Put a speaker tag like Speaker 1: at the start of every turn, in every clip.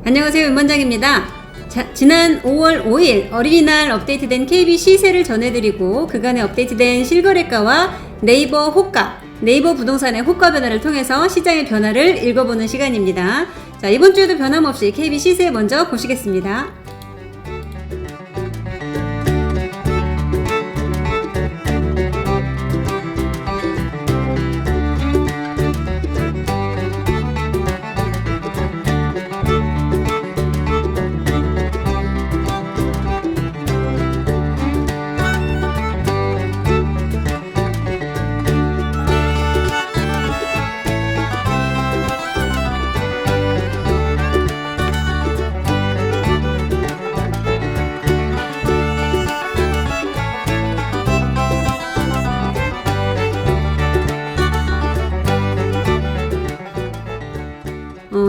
Speaker 1: 안녕하세요, 윤반장입니다. 지난 5월 5일 어린이날 업데이트된 KB 시세를 전해드리고 그간에 업데이트된 실거래가와 네이버 호가, 네이버 부동산의 호가 변화를 통해서 시장의 변화를 읽어보는 시간입니다. 자, 이번 주에도 변함없이 KB 시세 먼저 보시겠습니다.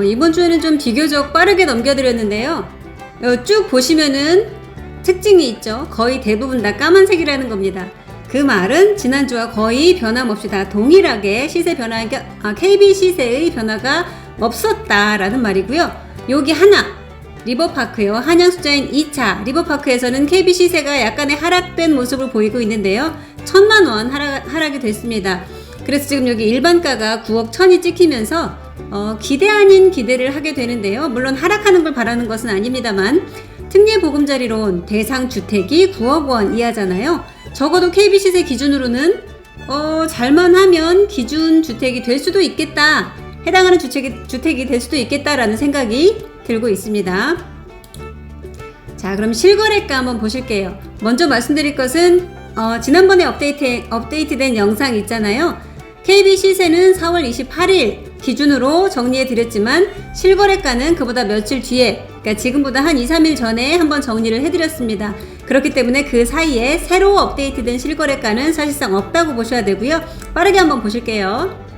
Speaker 1: 이번 주에는 좀 비교적 빠르게 넘겨드렸는데요. 쭉 보시면은 특징이 있죠. 거의 대부분 다 까만색이라는 겁니다. 그 말은 지난주와 거의 변함없이 다 동일하게 시세 변화가, KB 시세의 변화가 없었다라는 말이고요. 여기 하나, 리버파크요. 한양 숫자인 2차 리버파크에서는 KB 시세가 약간의 하락된 모습을 보이고 있는데요. 1000만원 하락이 됐습니다. 그래서 지금 여기 일반가가 9억 1000이 찍히면서 기대 아닌 기대를 하게 되는데요. 물론 하락하는 걸 바라는 것은 아닙니다만 특례보금자리론 대상 주택이 9억 원 이하잖아요. 적어도 KB 시세 기준으로는 잘만 하면 기준 주택이 될 수도 있겠다. 해당하는 주택이 될 수도 있겠다라는 생각이 들고 있습니다. 자, 그럼 실거래가 한번 보실게요. 먼저 말씀드릴 것은 지난번에 업데이트된 영상 있잖아요. KB 시세는 4월 28일 기준으로 정리해 드렸지만 실거래가는 그보다 며칠 뒤에, 그러니까 지금보다 한 2-3일 전에 한번 정리를 해 드렸습니다. 그렇기 때문에 그 사이에 새로 업데이트된 실거래가는 사실상 없다고 보셔야 되고요. 빠르게 한번 보실게요.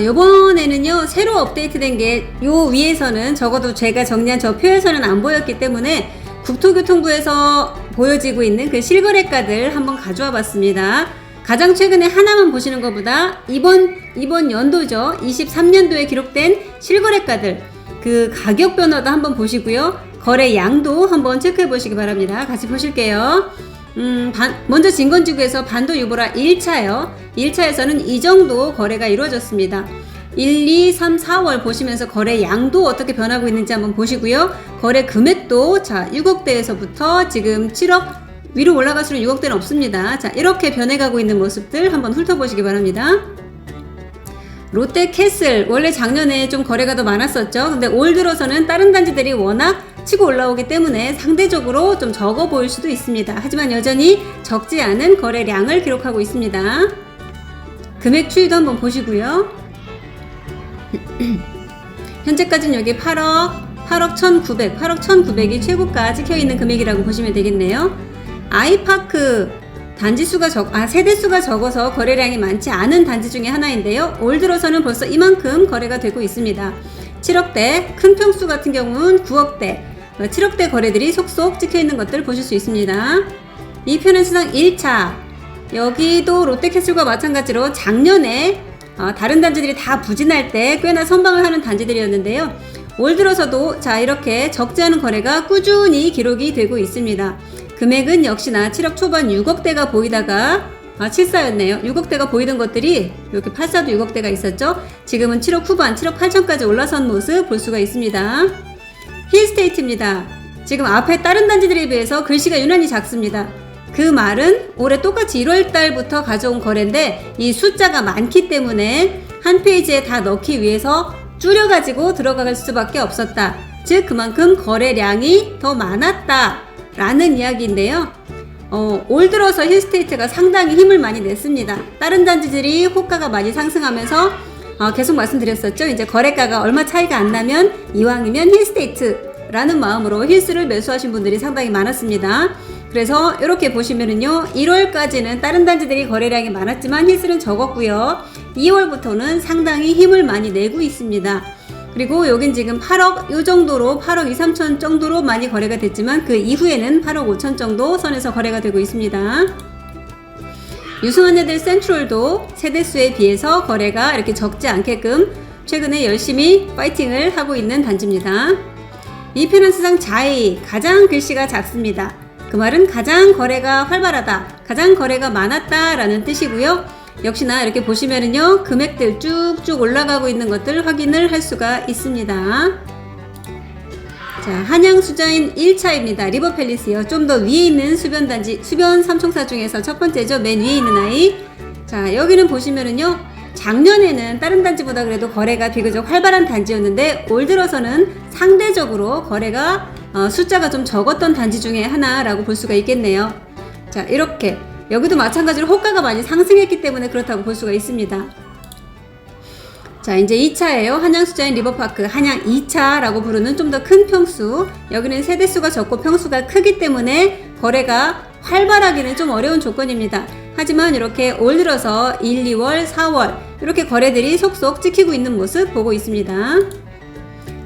Speaker 1: 요번에는요, 새로 업데이트된 게 요 위에서는 적어도 제가 정리한 저 표에서는 안 보였기 때문에 국토교통부에서 보여지고 있는 그 실거래가들 한번 가져와 봤습니다. 가장 최근에 하나만 보시는 것보다 이번 연도죠. 23년도에 기록된 실거래가들, 그 가격 변화도 한번 보시고요. 거래 양도 한번 체크해 보시기 바랍니다. 같이 보실게요. 먼저 진건지구에서 반도 유보라 1차요. 1차에서는 이 정도 거래가 이루어졌습니다. 1, 2, 3, 4월 보시면서 거래 양도 어떻게 변하고 있는지 한번 보시고요. 거래 금액도 6억대에서부터 지금 7억 위로 올라갈수록 6억대는 없습니다. 자, 이렇게 변해가고 있는 모습들 한번 훑어보시기 바랍니다. 롯데캐슬, 원래 작년에 좀 거래가 더 많았었죠. 근데 올 들어서는 다른 단지들이 워낙 치고 올라오기 때문에 상대적으로 좀 적어 보일 수도 있습니다. 하지만 여전히 적지 않은 거래량을 기록하고 있습니다. 금액 추이도 한번 보시고요. 현재까지는 여기 8억 1900이 최고가 찍혀있는 금액이라고 보시면 되겠네요. 아이파크 세대수가 적어서 거래량이 많지 않은 단지 중에 하나인데요. 올 들어서는 벌써 이만큼 거래가 되고 있습니다. 7억대, 큰 평수 같은 경우는 9억대, 7억대 거래들이 속속 찍혀있는 것들 보실 수 있습니다. 이편현수상 1차, 여기도 롯데캐슬과 마찬가지로 작년에 다른 단지들이 다 부진할 때 꽤나 선방을 하는 단지들이었는데요. 올 들어서도 이렇게 적지 않은 거래가 꾸준히 기록이 되고 있습니다. 금액은 역시나 7억 초반 6억대가 보이다가 7사였네요. 6억대가 보이던 것들이 이렇게 8사도 6억대가 있었죠. 지금은 7억 후반, 7억 8천까지 올라선 모습 볼 수가 있습니다. 힐스테이트입니다. 지금 앞에 다른 단지들에 비해서 글씨가 유난히 작습니다. 그 말은 올해 똑같이 1월달부터 가져온 거래인데 이 숫자가 많기 때문에 한 페이지에 다 넣기 위해서 줄여가지고 들어갈 수밖에 없었다. 즉 그만큼 거래량이 더 많았다 라는 이야기인데요. 올 들어서 힐스테이트가 상당히 힘을 많이 냈습니다. 다른 단지들이 호가가 많이 상승하면서 계속 말씀드렸었죠. 이제 거래가가 얼마 차이가 안 나면 이왕이면 힐스테이트라는 마음으로 힐스를 매수하신 분들이 상당히 많았습니다. 그래서 이렇게 보시면은요, 1월까지는 다른 단지들이 거래량이 많았지만 힐스는 적었고요. 2월부터는 상당히 힘을 많이 내고 있습니다. 그리고 여긴 지금 8억 요 정도로 8억 2, 3천 정도로 많이 거래가 됐지만 그 이후에는 8억 5천 정도 선에서 거래가 되고 있습니다. 유승환네들 센트럴도 세대수에 비해서 거래가 이렇게 적지 않게끔 최근에 열심히 파이팅을 하고 있는 단지입니다. 이페넌스상 자이 가장 글씨가 작습니다. 그 말은 가장 거래가 활발하다, 가장 거래가 많았다 라는 뜻이고요. 역시나 이렇게 보시면은요, 금액들 쭉쭉 올라가고 있는 것들 확인을 할 수가 있습니다. 자, 한양 수자인 1차입니다. 리버팰리스요. 좀 더 위에 있는 수변단지, 수변 3총사 중에서 첫 번째죠. 맨 위에 있는 아이. 자, 여기는 보시면은요, 작년에는 다른 단지보다 그래도 거래가 비교적 활발한 단지였는데 올 들어서는 상대적으로 거래가 숫자가 좀 적었던 단지 중에 하나라고 볼 수가 있겠네요. 자, 이렇게 여기도 마찬가지로 호가가 많이 상승했기 때문에 그렇다고 볼 수가 있습니다. 자, 이제 2차예요. 한양 수자인 리버파크 한양 2차라고 부르는 좀 더 큰 평수. 여기는 세대수가 적고 평수가 크기 때문에 거래가 활발하기는 좀 어려운 조건입니다. 하지만 이렇게 올 들어서 1, 2월, 4월 이렇게 거래들이 속속 찍히고 있는 모습 보고 있습니다.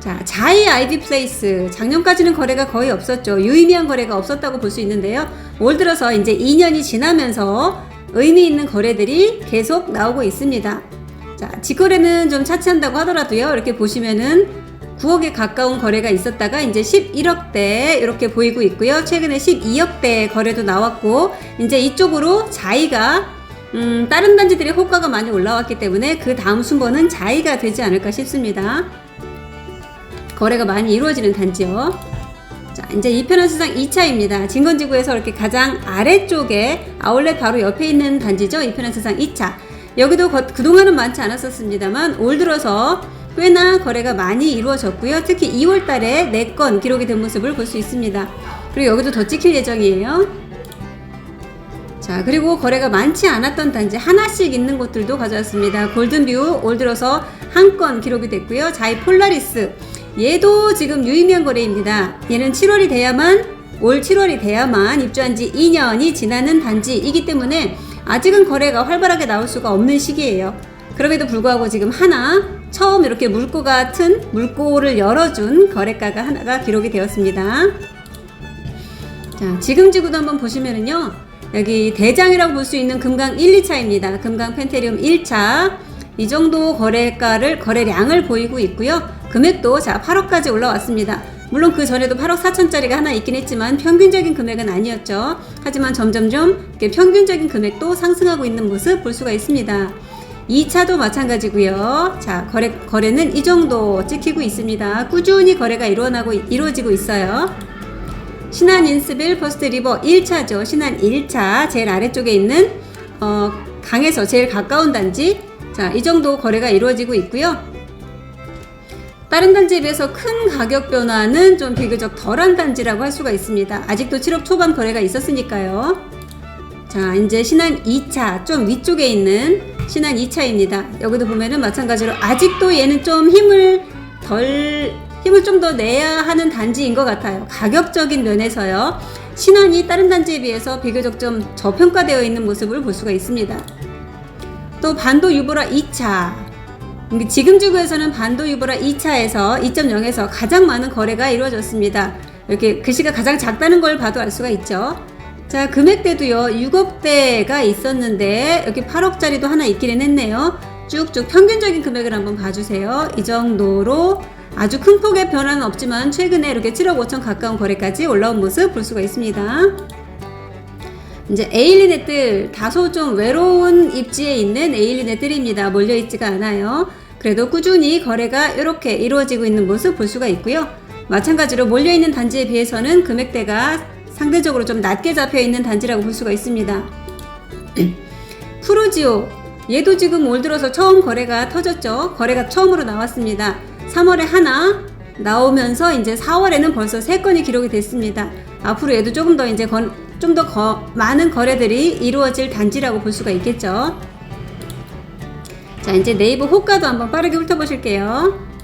Speaker 1: 자, 자이 아이비 플레이스 작년까지는 거래가 거의 없었죠. 유의미한 거래가 없었다고 볼 수 있는데요. 올 들어서 이제 2년이 지나면서 의미 있는 거래들이 계속 나오고 있습니다. 자, 직거래는 좀 차치한다고 하더라도요. 이렇게 보시면은 9억에 가까운 거래가 있었다가 이제 11억대 이렇게 보이고 있고요. 최근에 12억대 거래도 나왔고 이제 이쪽으로 자이가 다른 단지들의 호가가 많이 올라왔기 때문에 그 다음 순번은 자이가 되지 않을까 싶습니다. 거래가 많이 이루어지는 단지요. 자, 이제 이페넌스상 2차입니다. 진건지구에서 이렇게 가장 아래쪽에 아울렛 바로 옆에 있는 단지죠. 이페넌스상 2차. 여기도 그동안은 많지 않았었습니다만 올 들어서 꽤나 거래가 많이 이루어졌고요. 특히 2월 달에 4건 기록이 된 모습을 볼 수 있습니다. 그리고 여기도 더 찍힐 예정이에요. 자, 그리고 거래가 많지 않았던 단지 하나씩 있는 곳들도 가져왔습니다. 골든뷰 올 들어서 한 건 기록이 됐고요. 자이 폴라리스 얘도 지금 유의미한 거래입니다. 얘는 7월이 돼야만 올 7월이 돼야만 입주한 지 2년이 지나는 단지이기 때문에 아직은 거래가 활발하게 나올 수가 없는 시기예요. 그럼에도 불구하고 지금 하나 처음 이렇게 물고 같은 물고를 열어준 거래가가 하나가 기록이 되었습니다. 자, 지금 지구도 한번 보시면은요, 여기 대장이라고 볼 수 있는 금강 1, 2차입니다. 금강 펜테리움 1차 이 정도 거래량을 보이고 있고요. 금액도 자 8억까지 올라왔습니다. 물론 그 전에도 8억 4천짜리가 하나 있긴 했지만 평균적인 금액은 아니었죠. 하지만 점점점 이렇게 평균적인 금액도 상승하고 있는 모습 볼 수가 있습니다. 2차도 마찬가지고요. 자, 거래는 이 정도 찍히고 있습니다. 꾸준히 거래가 이루어지고 있어요. 신안 인스빌 퍼스트 리버 1차죠. 신안 1차 제일 아래쪽에 있는 강에서 제일 가까운 단지. 자, 이 정도 거래가 이루어지고 있고요. 다른 단지에 비해서 큰 가격 변화는 좀 비교적 덜한 단지라고 할 수가 있습니다. 아직도 7억 초반 거래가 있었으니까요. 자, 이제 신안 2차 좀 위쪽에 있는 신안 2차입니다. 여기도 보면은 마찬가지로 아직도 얘는 좀 힘을 좀 더 내야 하는 단지인 것 같아요. 가격적인 면에서요. 신안이 다른 단지에 비해서 비교적 좀 저평가되어 있는 모습을 볼 수가 있습니다. 또 반도 유보라 2차. 지금 지구에서는 반도 유보라 2차에서 2.0에서 가장 많은 거래가 이루어졌습니다. 이렇게 글씨가 가장 작다는 걸 봐도 알 수가 있죠. 자, 금액대도요 6억대가 있었는데 여기 8억짜리도 하나 있기는 했네요. 쭉쭉 평균적인 금액을 한번 봐주세요. 이 정도로 아주 큰 폭의 변화는 없지만 최근에 이렇게 7억 5천 가까운 거래까지 올라온 모습 볼 수가 있습니다. 이제 에일리넷들 다소 좀 외로운 입지에 있는 에일리넷들입니다. 몰려있지가 않아요. 그래도 꾸준히 거래가 이렇게 이루어지고 있는 모습 볼 수가 있고요. 마찬가지로 몰려있는 단지에 비해서는 금액대가 상대적으로 좀 낮게 잡혀 있는 단지라고 볼 수가 있습니다. 푸르지오, 얘도 지금 올 들어서 처음 거래가 터졌죠. 거래가 처음으로 나왔습니다. 3월에 하나 나오면서 이제 4월에는 벌써 3건이 기록이 됐습니다. 앞으로 얘도 조금 더 이제 좀 더 많은 거래들이 이루어질 단지라고 볼 수가 있겠죠. 자, 이제 네이버 호가도 한번 빠르게 훑어보실게요.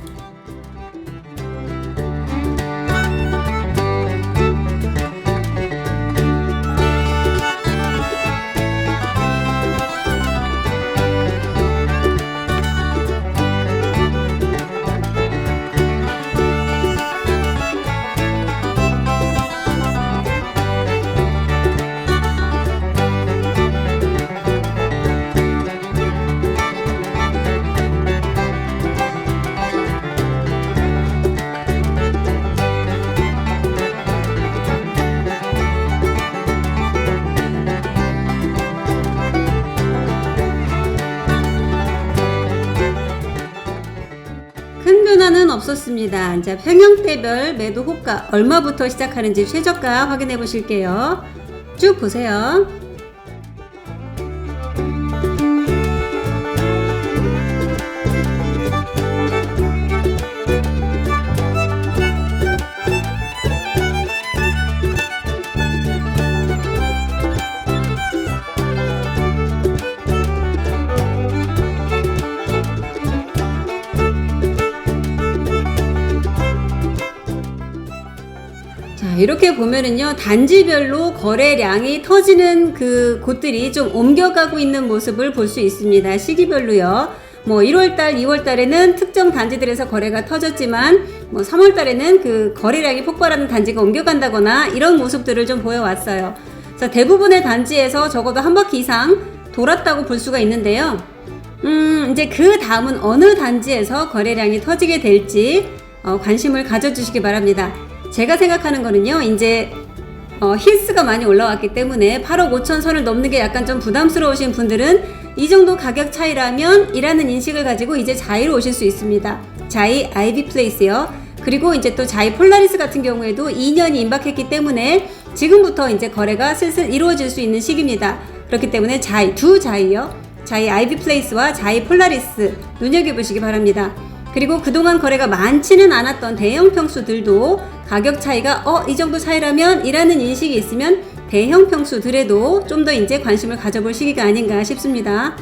Speaker 1: 큰 변화는 없었습니다. 이제 평형대별 매도 호가 얼마부터 시작하는지 최저가 확인해 보실게요. 쭉 보세요. 자, 이렇게 보면은요, 단지별로 거래량이 터지는 그 곳들이 좀 옮겨가고 있는 모습을 볼 수 있습니다. 시기별로요. 뭐 1월달, 2월달에는 특정 단지들에서 거래가 터졌지만 뭐 3월달에는 그 거래량이 폭발하는 단지가 옮겨간다거나 이런 모습들을 좀 보여왔어요. 자, 대부분의 단지에서 적어도 한 바퀴 이상 돌았다고 볼 수가 있는데요. 이제 그 다음은 어느 단지에서 거래량이 터지게 될지 관심을 가져주시기 바랍니다. 제가 생각하는 거는요, 이제 힐스가 많이 올라왔기 때문에 8억 5천 선을 넘는 게 약간 좀 부담스러우신 분들은 이 정도 가격 차이라면 이라는 인식을 가지고 이제 자이로 오실 수 있습니다. 자이 아이비 플레이스요. 그리고 이제 또 자이 폴라리스 같은 경우에도 2년이 임박했기 때문에 지금부터 이제 거래가 슬슬 이루어질 수 있는 시기입니다. 그렇기 때문에 자이, 두 자이요. 자이 아이비 플레이스와 자이 폴라리스 눈여겨보시기 바랍니다. 그리고 그동안 거래가 많지는 않았던 대형 평수들도 가격 차이가 이 정도 차이라면 이라는 인식이 있으면 대형 평수들에도 좀 더 이제 관심을 가져볼 시기가 아닌가 싶습니다.